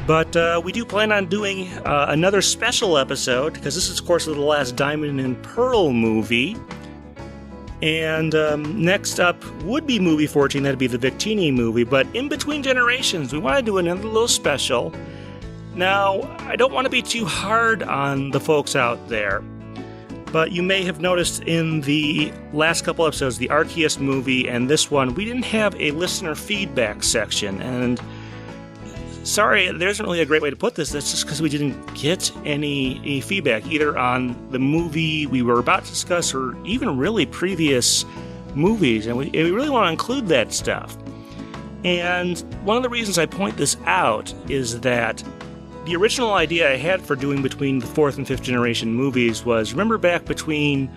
But we do plan on doing another special episode, because this is, of course, the last Diamond and Pearl movie. And next up would be movie 14, that'd be the Victini movie. But in between generations, we want to do another little special. Now, I don't want to be too hard on the folks out there, but you may have noticed in the last couple episodes, the Arceus movie and this one, we didn't have a listener feedback section. And sorry, there isn't really a great way to put this. That's just because we didn't get any feedback, either on the movie we were about to discuss or even really previous movies. And we really want to include that stuff. And one of the reasons I point this out is that the original idea I had for doing between the 4th and 5th generation movies was, remember back between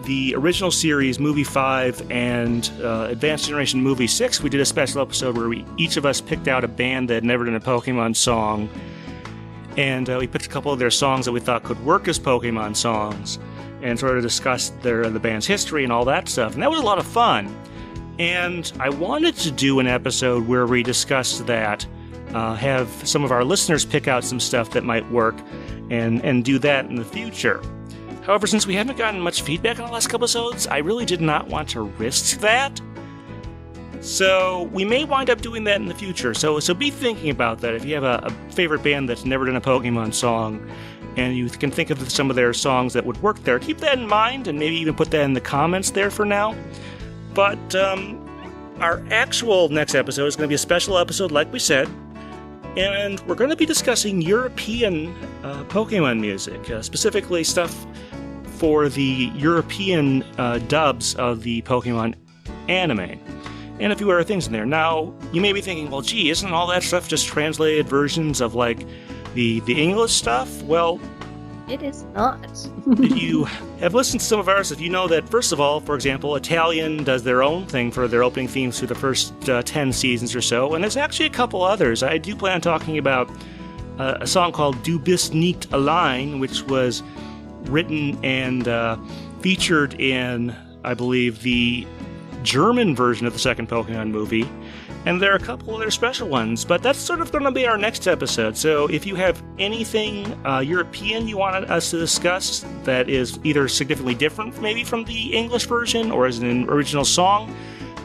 the original series, Movie 5, and Advanced Generation Movie 6, we did a special episode where each of us picked out a band that had never done a Pokemon song, and we picked a couple of their songs that we thought could work as Pokemon songs, and sort of discussed the band's history and all that stuff, and that was a lot of fun. And I wanted to do an episode where we discussed that, have some of our listeners pick out some stuff that might work, and do that in the future. However, since we haven't gotten much feedback on the last couple episodes, I really did not want to risk that. So we may wind up doing that in the future. So be thinking about that. If you have a favorite band that's never done a Pokemon song, and you can think of some of their songs that would work there, keep that in mind, and maybe even put that in the comments there for now. But our actual next episode is going to be a special episode, like we said. And we're going to be discussing European Pokemon music, specifically stuff for the European dubs of the Pokemon anime, and a few other things in there. Now, you may be thinking, well, gee, isn't all that stuff just translated versions of, like, the English stuff? Well, it is not. If you have listened to some of ours, if you know that, first of all, for example, Italian does their own thing for their opening themes through the first 10 seasons or so, and there's actually a couple others. I do plan on talking about a song called Du bist nicht allein, which was written and featured in, I believe, the German version of the second Pokemon movie. And there are a couple other special ones, but that's sort of going to be our next episode. So if you have anything European you want us to discuss that is either significantly different maybe from the English version or as an original song,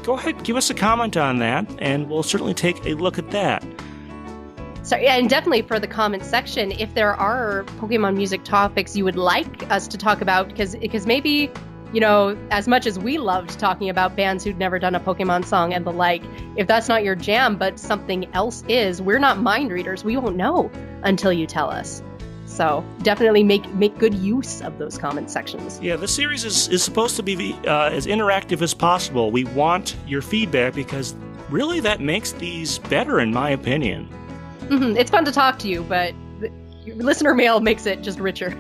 go ahead, give us a comment on that, and we'll certainly take a look at that. So, yeah, and definitely for the comment section, if there are Pokemon music topics you would like us to talk about, because maybe, you know, as much as we loved talking about bands who'd never done a Pokemon song and the like, if that's not your jam, but something else is, we're not mind readers. We won't know until you tell us. So definitely make good use of those comment sections. Yeah, this series is supposed to be as interactive as possible. We want your feedback because really that makes these better, in my opinion. Mm-hmm. It's fun to talk to you, but your listener mail makes it just richer.